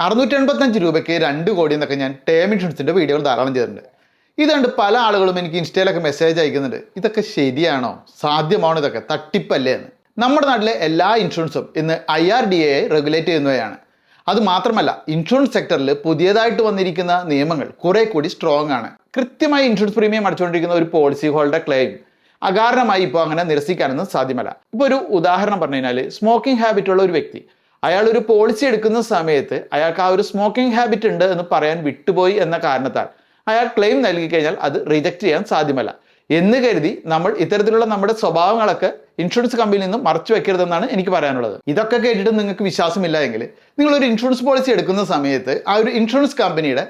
685 രൂപയ്ക്ക് 2 കോടി എന്നൊക്കെ ഞാൻ ടേം ഇൻഷുറൻസിൻ്റെ വീഡിയോകൾ ധാരാളം ചെയ്തിട്ടുണ്ട്. ഇതുകൊണ്ട് പല ആളുകളും എനിക്ക് ഇൻസ്റ്റയിലൊക്കെ മെസ്സേജ് അയക്കുന്നുണ്ട്, ഇതൊക്കെ ശരിയാണോ, സാധ്യമാണോ, ഇതൊക്കെ തട്ടിപ്പല്ലേ എന്ന്. നമ്മുടെ നാട്ടിലെ എല്ലാ ഇൻഷുറൻസും ഇന്ന് IRDA റെഗുലേറ്റ് ചെയ്യുന്നവയാണ്. അത് മാത്രമല്ല, ഇൻഷുറൻസ് സെക്ടറിൽ പുതിയതായിട്ട് വന്നിരിക്കുന്ന നിയമങ്ങൾ കുറെ കൂടി സ്ട്രോങ് ആണ്. കൃത്യമായി ഇൻഷുറൻസ് പ്രീമിയം അടച്ചുകൊണ്ടിരിക്കുന്ന ഒരു പോളിസി ഹോൾഡർ ക്ലെയിം അകാരണമായി ഇപ്പോൾ അങ്ങനെ നിരസിക്കാനൊന്നും സാധ്യമല്ല. ഇപ്പോൾ ഒരു ഉദാഹരണം പറഞ്ഞു കഴിഞ്ഞാൽ, സ്മോക്കിംഗ് ഹാബിറ്റ് ഉള്ള ഒരു വ്യക്തി അയാൾ ഒരു പോളിസി എടുക്കുന്ന സമയത്ത് അയാൾക്ക് ആ ഒരു സ്മോക്കിംഗ് ഹാബിറ്റ് ഉണ്ട് എന്ന് പറയാൻ വിട്ടുപോയി എന്ന കാരണത്താൽ അയാൾ ക്ലെയിം നൽകി കഴിഞ്ഞാൽ അത് റിജക്ട് ചെയ്യാൻ സാധ്യമല്ല എന്ന് കരുതി നമ്മൾ ഇത്തരത്തിലുള്ള നമ്മുടെ സ്വഭാവങ്ങളൊക്കെ ഇൻഷുറൻസ് കമ്പനിയിൽ നിന്നും മറച്ചു വെക്കരുതെന്നാണ് എനിക്ക് പറയാനുള്ളത്. ഇതൊക്കെ കേട്ടിട്ട് നിങ്ങൾക്ക് വിശ്വാസമില്ല എങ്കിൽ നിങ്ങളൊരു ഇൻഷുറൻസ് പോളിസി എടുക്കുന്ന സമയത്ത് ആ ഒരു ഇൻഷുറൻസ് കമ്പനിയുടെ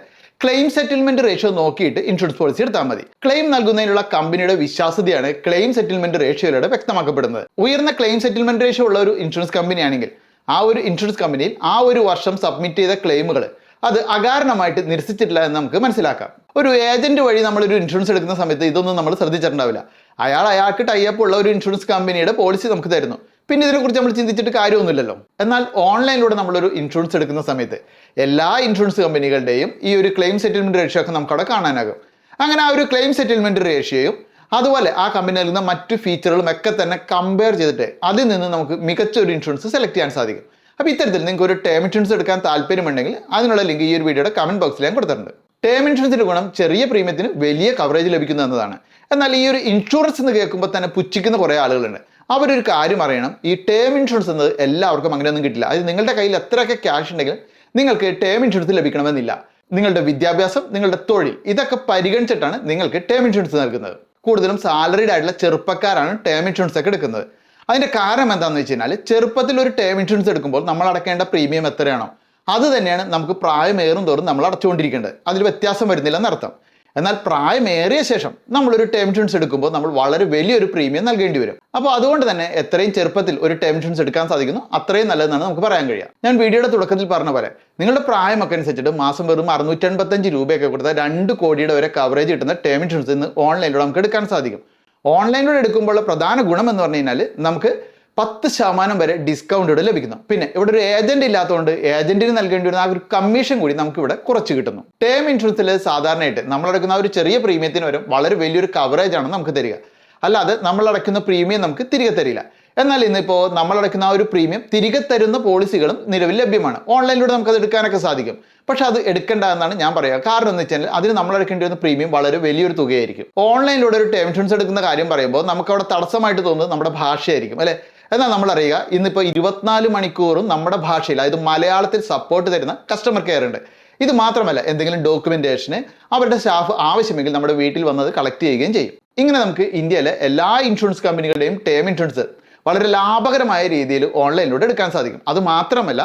ക്ലെയിം സെറ്റിൽമെന്റ് റേഷ്യോ നോക്കിയിട്ട് ഇൻഷുറൻസ് പോളിസി എടുത്താൽ മതി. ക്ലെയിം നൽകുന്നതിനുള്ള കമ്പനിയുടെ വിശ്വാസ്യതയാണ് ക്ലെയിം സെറ്റിൽമെന്റ് റേഷ്യോയിലൂടെ വ്യക്തമാക്കപ്പെടുന്നത്. ഉയർന്ന ക്ലെയിം സെറ്റിൽമെന്റ് റേഷ്യോ ഉള്ള ഒരു ഇൻഷുറൻസ് കമ്പനി ആണെങ്കിൽ ആ ഒരു ഇൻഷുറൻസ് കമ്പനിയിൽ ആ ഒരു വർഷം സബ്മിറ്റ് ചെയ്ത ക്ലെയിമുകൾ അത് അകാരണമായിട്ട് നിരസിച്ചിട്ടില്ല എന്ന് നമുക്ക് മനസ്സിലാക്കാം. ഒരു ഏജന്റ് വഴി നമ്മളൊരു ഇൻഷുറൻസ് എടുക്കുന്ന സമയത്ത് ഇതൊന്നും നമ്മൾ ശ്രദ്ധിച്ചിട്ടുണ്ടാവില്ല. അയാൾക്ക് ടൈപ്പ് ഉള്ള ഒരു ഇൻഷുറൻസ് കമ്പനിയുടെ പോളിസി നമുക്ക് തരുന്നു, പിന്നെ ഇതിനെക്കുറിച്ച് നമ്മൾ ചിന്തിച്ചിട്ട് കാര്യമൊന്നുമില്ലല്ലോ. എന്നാൽ ഓൺലൈനിലൂടെ നമ്മളൊരു ഇൻഷുറൻസ് എടുക്കുന്ന സമയത്ത് എല്ലാ ഇൻഷുറൻസ് കമ്പനികളുടെയും ഈ ഒരു ക്ലെയിം സെറ്റിൽമെന്റ് റേഷ്യോ ഒക്കെ നമുക്ക് അവിടെ കാണാനാകും. അങ്ങനെ ആ ഒരു ക്ലെയിം സെറ്റിൽമെന്റ് റേഷ്യോയും അതുപോലെ ആ കമ്പനി നൽകുന്ന മറ്റു ഫീച്ചറുകളും ഒക്കെ തന്നെ കമ്പയർ ചെയ്തിട്ട് അതിൽ നിന്ന് നമുക്ക് മികച്ച ഒരു ഇൻഷുറൻസ് സെലക്ട് ചെയ്യാൻ സാധിക്കും. അപ്പോൾ ഇത്തരത്തിൽ നിങ്ങൾക്ക് ഒരു ടേം ഇൻഷുറൻസ് എടുക്കാൻ താല്പര്യമുണ്ടെങ്കിൽ അതിനുള്ള ലിങ്ക് ഈ ഒരു വീഡിയോയുടെ കമന്റ് ബോക്സിൽ ഞാൻ കൊടുത്തിട്ടുണ്ട്. ടേം ഇൻഷുറൻസിന്റെ ഗുണം ചെറിയ പ്രീമിയത്തിന് വലിയ കവറേജ് ലഭിക്കുന്നു എന്നതാണ്. എന്നാൽ ഈ ഒരു ഇൻഷുറൻസ് എന്ന് കേൾക്കുമ്പോൾ തന്നെ പുച്ഛിക്കുന്ന കുറേ ആളുകളുണ്ട്. അവരൊരു കാര്യം അറിയണം, ഈ ടേം ഇൻഷുറൻസ് എന്നത് എല്ലാവർക്കും അങ്ങനെയൊന്നും കിട്ടില്ല. അത് നിങ്ങളുടെ കയ്യിൽ എത്രയൊക്കെ ക്യാഷ് ഉണ്ടെങ്കിലും നിങ്ങൾക്ക് ടേം ഇൻഷുറൻസ് ലഭിക്കണമെന്നില്ല. നിങ്ങളുടെ വിദ്യാഭ്യാസം, നിങ്ങളുടെ തൊഴിൽ, ഇതൊക്കെ പരിഗണിച്ചിട്ടാണ് നിങ്ങൾക്ക് ടേം ഇൻഷുറൻസ് നൽകുന്നത്. കൂടുതലും സാലറീഡ് ആയിട്ടുള്ള ചെറുപ്പക്കാരാണ് ടേം ഇൻഷുറൻസ് ഒക്കെ എടുക്കുന്നത്. അതിന്റെ കാരണം എന്താണെന്ന് വെച്ച് കഴിഞ്ഞാൽ, ചെറുപ്പത്തിൽ ഒരു ടേം ഇൻഷുറൻസ് എടുക്കുമ്പോൾ നമ്മൾ അടക്കേണ്ട പ്രീമിയം എത്രയാണോ അത് തന്നെയാണ് നമുക്ക് പ്രായമേറും തോറും നമ്മൾ അടച്ചുകൊണ്ടിരിക്കേണ്ടത്. അതിൽ വ്യത്യാസം വരുന്നില്ല എന്നർത്ഥം. എന്നാൽ പ്രായമേറിയ ശേഷം നമ്മളൊരു ടേം ഇൻഷുറൻസ് എടുക്കുമ്പോൾ നമ്മൾ വളരെ വലിയൊരു പ്രീമിയം നൽകേണ്ടി വരും. അപ്പോൾ അതുകൊണ്ട് തന്നെ എത്രയും ചെറുപ്പത്തിൽ ഒരു ടേം ഇൻഷുറൻസ് എടുക്കാൻ സാധിക്കുന്നു അത്രയും നല്ലതെന്നാണ് നമുക്ക് പറയാൻ കഴിയുക. ഞാൻ വീഡിയോയുടെ തുടക്കത്തിൽ പറഞ്ഞ പോലെ നിങ്ങളുടെ പ്രായമൊക്കെ അനുസരിച്ചിട്ട് മാസം വെറും 685 രൂപയൊക്കെ കൊടുത്താൽ 2 കോടിയുടെ വരെ കവറേജ് കിട്ടുന്ന ടേം ഇൻഷുറൻസ് ഇന്ന് ഓൺലൈനിലൂടെ നമുക്ക് എടുക്കാൻ സാധിക്കും. ഓൺലൈനിലൂടെ എടുക്കുമ്പോൾ പ്രധാന ഗുണം എന്ന് പറഞ്ഞു കഴിഞ്ഞാൽ നമുക്ക് 10% വരെ ഡിസ്കൗണ്ട് ഇവിടെ ലഭിക്കുന്നു. പിന്നെ ഇവിടെ ഒരു ഏജന്റ് ഇല്ലാത്തതുകൊണ്ട് ഏജന്റിന് നൽകേണ്ടി വരുന്ന ആ ഒരു കമ്മീഷൻ കൂടി നമുക്ക് ഇവിടെ കുറച്ച് കിട്ടുന്നു. ടേം ഇൻഷുറൻസിൽ സാധാരണയായിട്ട് നമ്മൾ അടക്കുന്ന ഒരു ചെറിയ പ്രീമിയത്തിന് വരും വളരെ വലിയൊരു കവറേജ് ആണ് നമുക്ക് തരിക. അല്ലാതെ നമ്മൾ അടയ്ക്കുന്ന പ്രീമിയം നമുക്ക് തിരികെ തരില്ല. എന്നാൽ ഇന്നിപ്പോൾ നമ്മൾ അടയ്ക്കുന്ന ആ ഒരു പ്രീമിയം തിരികെ തരുന്ന പോളിസികളും നിലവിൽ ലഭ്യമാണ്. ഓൺലൈനിലൂടെ നമുക്കത് എടുക്കാനൊക്കെ സാധിക്കും. പക്ഷെ അത് എടുക്കേണ്ട എന്നാണ് ഞാൻ പറയുക. കാരണം എന്ന് വെച്ചാൽ അതിന് നമ്മൾ അടയ്ക്കേണ്ടി വരുന്ന പ്രീമിയം വളരെ വലിയൊരു തുകയായിരിക്കും. ഓൺലൈനിലൂടെ ഒരു ടേം ഇൻഷുറൻസ് എടുക്കുന്ന കാര്യം പറയുമ്പോൾ നമുക്ക് അവിടെ തടസ്സമായിട്ട് തോന്നുന്നത് നമ്മുടെ ഭാഷയായിരിക്കും, അല്ലെ? എന്നാൽ നമ്മൾ അറിയുക, ഇന്നിപ്പോൾ 24 മണിക്കൂറും നമ്മുടെ ഭാഷയിൽ, അതായത് മലയാളത്തിൽ സപ്പോർട്ട് തരുന്ന കസ്റ്റമർ കെയർ ഉണ്ട്. ഇത് മാത്രമല്ല, എന്തെങ്കിലും ഡോക്യുമെന്റേഷന് അവരുടെ സ്റ്റാഫ് ആവശ്യമെങ്കിൽ നമ്മുടെ വീട്ടിൽ വന്നത് കളക്ട് ചെയ്യുകയും ചെയ്യും. ഇങ്ങനെ നമുക്ക് ഇന്ത്യയിലെ എല്ലാ ഇൻഷുറൻസ് കമ്പനികളുടെയും ടേം ഇൻഷുറൻസ് വളരെ ലാഭകരമായ രീതിയിൽ ഓൺലൈനിലൂടെ എടുക്കാൻ സാധിക്കും. അത് മാത്രമല്ല,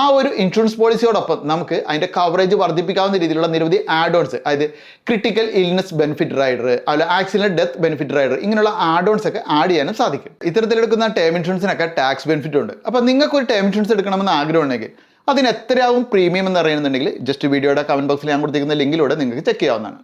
ആ ഒരു ഇൻഷുറൻസ് പോളിസിയോടൊപ്പം നമുക്ക് അതിന്റെ കവറേജ് വർദ്ധിപ്പിക്കാവുന്ന രീതിയിലുള്ള നിരവധി ആഡ് ഓൺസ്, അതായത് ക്രിട്ടിക്കൽ ഇൽനെസ് ബെനിഫിറ്റ് റൈഡർ, അതുപോലെ ആക്സിഡന്റ് ഡെത്ത് ബെനിഫിറ്റ് റൈഡർ, ഇങ്ങനെയുള്ള ആഡ് ഓൺസ് ഒക്കെ ആഡ് ചെയ്യാനും സാധിക്കും. ഇത്തരത്തിലെടുക്കുന്ന ടേം ഇൻഷുറൻസിനൊക്കെ ടാക്സ് ബെനിഫിറ്റ് ഉണ്ട്. അപ്പോൾ നിങ്ങൾക്ക് ഒരു ടേം ഇൻഷുറൻസ് എടുക്കണമെന്ന് ആഗ്രഹമുണ്ടെങ്കിൽ അതിന് എത്രയാവും പ്രീമിയം എന്ന് അറിയുന്നുണ്ടെങ്കിൽ ജസ്റ്റ് വീഡിയോയുടെ കമന്റ് ബോക്സിൽ ഞാൻ കൊടുത്തിരിക്കുന്ന ലിങ്കിലൂടെ നിങ്ങൾക്ക് ചെക്ക് ചെയ്യാവുന്നതാണ്.